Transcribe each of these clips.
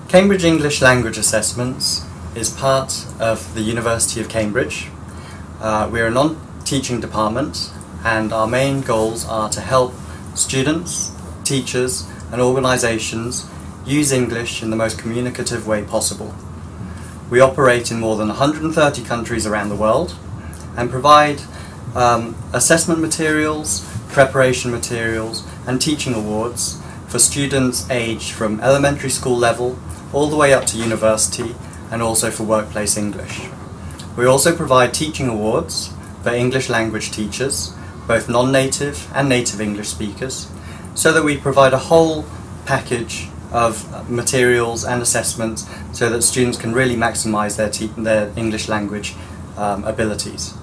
Cambridge English Language Assessments is part of the University of Cambridge. We're a non-teaching department, and our main goals are to help students, teachers and organisations use English in the most communicative way possible. We operate in more than 130 countries around the world and provide assessment materials, preparation materials and teaching awards for students aged from elementary school level all the way up to university, and also for workplace English. We also provide teaching awards for English language teachers, both non-native and native English speakers, so that we provide a whole package of materials and assessments so that students can really maximise their English language abilities.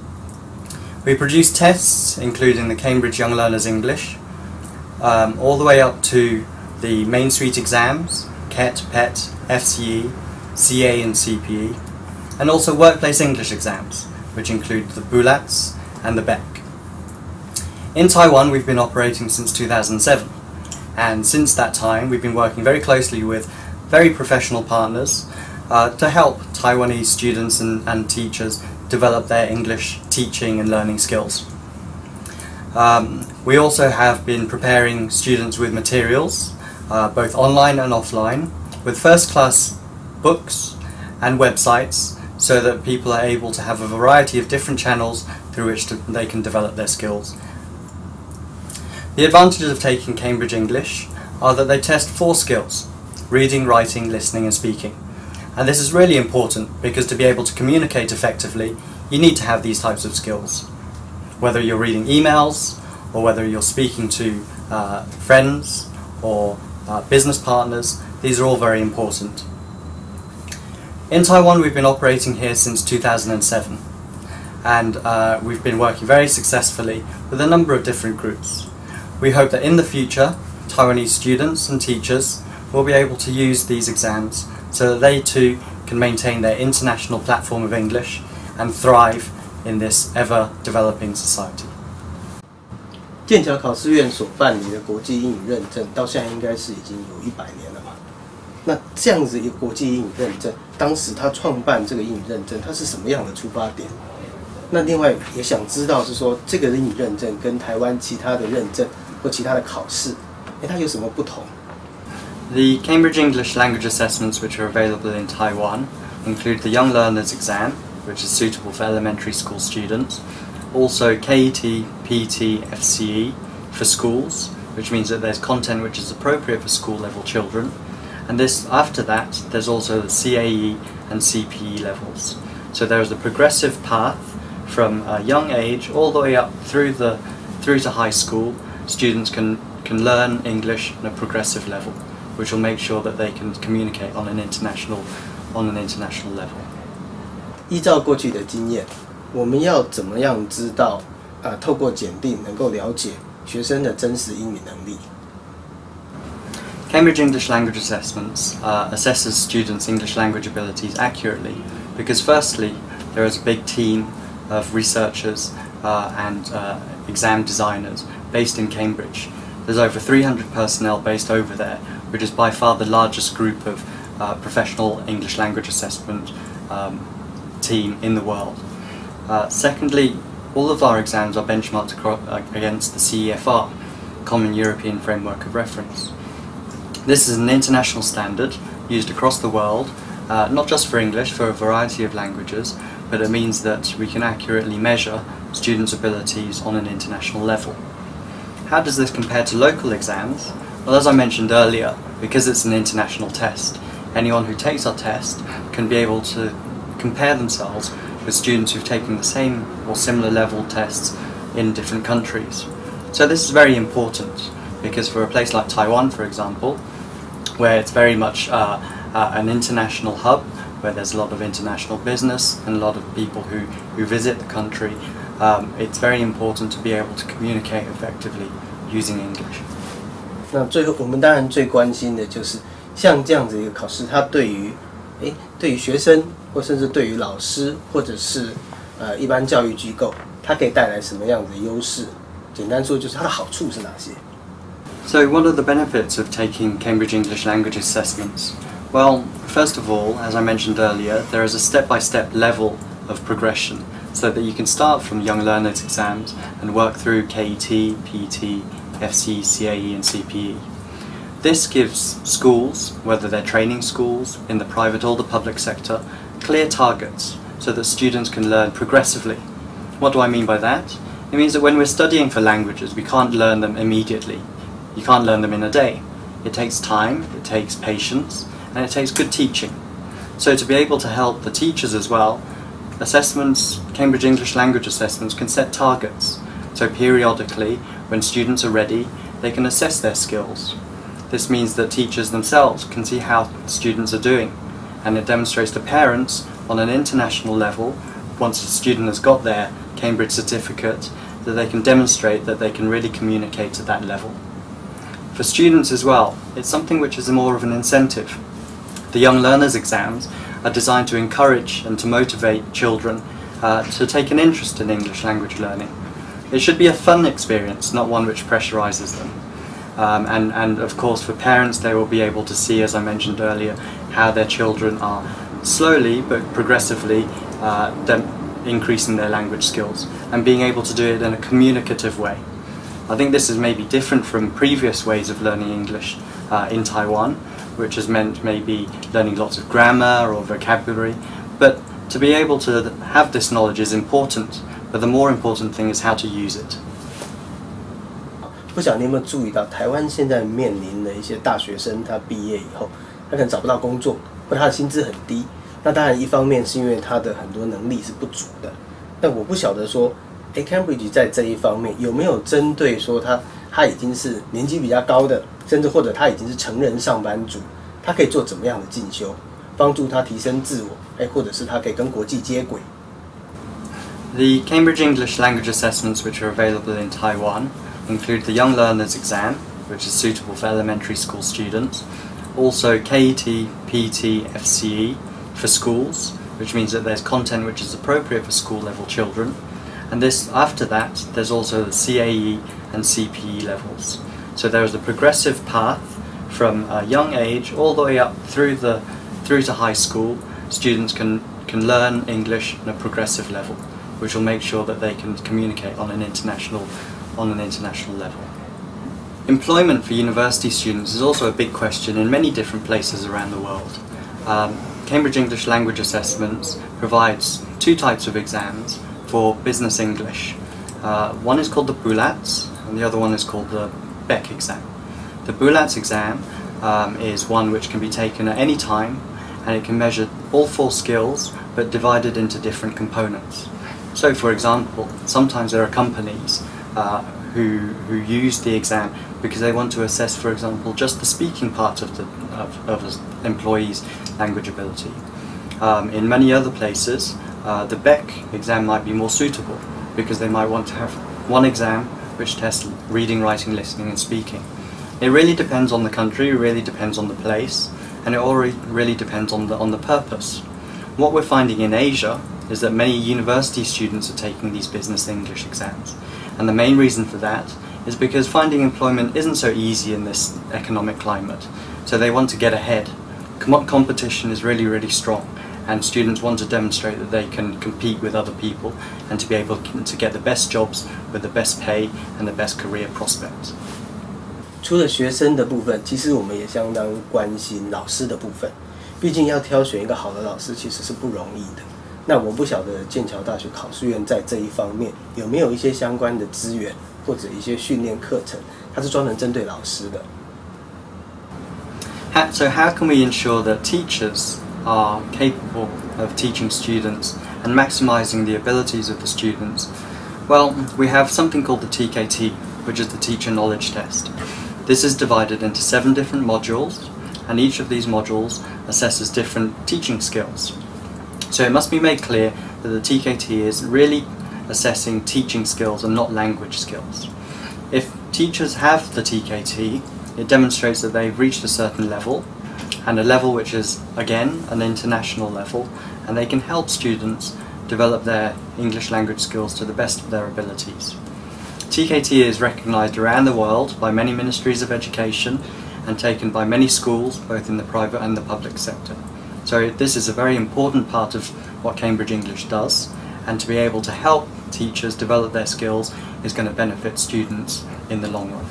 We produce tests including the Cambridge Young Learners English, all the way up to the Main Street exams, CET, PET, FCE, CA and CPE, and also workplace English exams, which include the BULATs and the BEC. In Taiwan we've been operating since 2007, and since that time we've been working very closely with very professional partners to help Taiwanese students and teachers develop their English teaching and learning skills. We also have been preparing students with materials, both online and offline, with first-class books and websites, so that people are able to have a variety of different channels through which they can develop their skills. The advantages of taking Cambridge English are that they test 4 skills: reading, writing, listening and speaking. And this is really important because to be able to communicate effectively, you need to have these types of skills. Whether you're reading emails, or whether you're speaking to friends or business partners, these are all very important. In Taiwan we've been operating here since 2007, and we've been working very successfully with a number of different groups. We hope that in the future, Taiwanese students and teachers will be able to use these exams so that they too can maintain their international platform of English and thrive in this ever-developing society. 剑桥考试院所办理的国际英语认证，到现在应该是已经有100年了嘛？那这样子一个国际英语认证，当时他创办这个英语认证，它是什么样的出发点？那另外也想知道是说，这个英语认证跟台湾其他的认证或其他的考试，它有什么不同？ The Cambridge English Language Assessments which are available in Taiwan include the Young Learners Exam, which is suitable for elementary school students, also KET, PT, FCE for schools, which means that there's content which is appropriate for school level children, and after that there's also the CAE and CPE levels. So there is a progressive path from a young age all the way up through to high school. Students can learn English at a progressive level, which will make sure that they can communicate on an international level. 依照过去的经验，我们要怎么样知道透过检定能够了解学生的真实英语能力？ Cambridge English Language Assessments assesses students' English language abilities accurately because firstly there is a big team of researchers and exam designers based in Cambridge. There's over 300 personnel based over there, which is by far the largest group of professional English language assessment team in the world. Secondly, all of our exams are benchmarked against the CEFR, Common European Framework of Reference. This is an international standard used across the world, not just for English, for a variety of languages, but it means that we can accurately measure students' abilities on an international level. How does this compare to local exams? Well, as I mentioned earlier, because it's an international test, anyone who takes our test can be able to compare themselves with students who've taken the same or similar level tests in different countries. So this is very important because for a place like Taiwan, for example, where it's very much an international hub, where there's a lot of international business and a lot of people who visit the country, it's very important to be able to communicate effectively using English. 那最后，我们当然最关心的就是像这样子一个考试，它对于学生，或甚至对于老师，或者是一般教育机构，它可以带来什么样的优势？简单说，就是它的好处是哪些？ So what are the benefits of taking Cambridge English Language Assessments? Well, first of all, as I mentioned earlier, there is a step-by-step level of progression so that you can start from Young Learners exams and work through KET, PET, FCE, CAE and CPE. This gives schools, whether they're training schools in the private or the public sector, clear targets so that students can learn progressively. What do I mean by that? It means that when we're studying for languages, we can't learn them immediately. You can't learn them in a day. It takes time, it takes patience, and it takes good teaching. So to be able to help the teachers as well, assessments, Cambridge English Language Assessments can set targets. So periodically, when students are ready, they can assess their skills. This means that teachers themselves can see how students are doing, and it demonstrates to parents on an international level, once a student has got their Cambridge certificate, that they can demonstrate that they can really communicate at that level. For students as well, it's something which is more of an incentive. The Young Learners exams are designed to encourage and to motivate children to take an interest in English language learning. It should be a fun experience, not one which pressurizes them. And of course for parents, they will be able to see, as I mentioned earlier, how their children are slowly but progressively increasing their language skills and being able to do it in a communicative way. I think this is maybe different from previous ways of learning English in Taiwan, which has meant maybe learning lots of grammar or vocabulary, but to be able to have this knowledge is important, but the more important thing is how to use it. 不晓得你有没有注意到，台湾现在面临的一些大学生，他毕业以后，他可能找不到工作，或者他的薪资很低。那当然，一方面是因为他的很多能力是不足的。但我不晓得说，Cambridge 在这一方面有没有针对说他已经是年纪比较高的，甚至或者他已经是成人上班族，他可以做怎么样的进修，帮助他提升自我，或者是他可以跟国际接轨。The Cambridge English Language Assessments which are available in Taiwan include the Young Learners exam, which is suitable for elementary school students, also KET, PET, FCE for schools, which means that there's content which is appropriate for school level children, and after that there's also the CAE and CPE levels. So there is a progressive path from a young age all the way up through to high school. Students can learn English on a progressive level, which will make sure that they can communicate on an international level. Employment for university students is also a big question in many different places around the world. Cambridge English Language Assessments provides two types of exams for business English. One is called the BULATS and the other one is called the BEC exam. The BULATS exam is one which can be taken at any time, and it can measure all 4 skills but divided into different components. So for example, sometimes there are companies who use the exam because they want to assess, for example, just the speaking part of an employee's language ability. In many other places, the BEC exam might be more suitable because they might want to have one exam which tests reading, writing, listening and speaking. It really depends on the country, it really depends on the place, and it really depends on the purpose. What we're finding in Asia is that many university students are taking these business English exams, and the main reason for that is because finding employment isn't so easy in this economic climate, so they want to get ahead. Competition is really strong, and students want to demonstrate that they can compete with other people and to be able to get the best jobs with the best pay and the best career prospects. 除了学生的部分，其实我们也相当关心老师的部分。毕竟要挑选一个好的老师，其实是不容易的。那我不晓得剑桥大学考试院在这一方面有没有一些相关的资源或者一些训练课程，它是专门针对老师的。So how can we ensure that teachers are capable of teaching students and maximizing the abilities of the students? Well, we have something called the TKT, which is the Teacher Knowledge Test. This is divided into 7 different modules, and each of these modules assesses different teaching skills. So it must be made clear that the TKT is really assessing teaching skills and not language skills. If teachers have the TKT, it demonstrates that they've reached a certain level, and a level which is, again, an international level, and they can help students develop their English language skills to the best of their abilities. TKT is recognised around the world by many ministries of education, and taken by many schools, both in the private and the public sector. So this is a very important part of what Cambridge English does, and to be able to help teachers develop their skills is going to benefit students in the long run.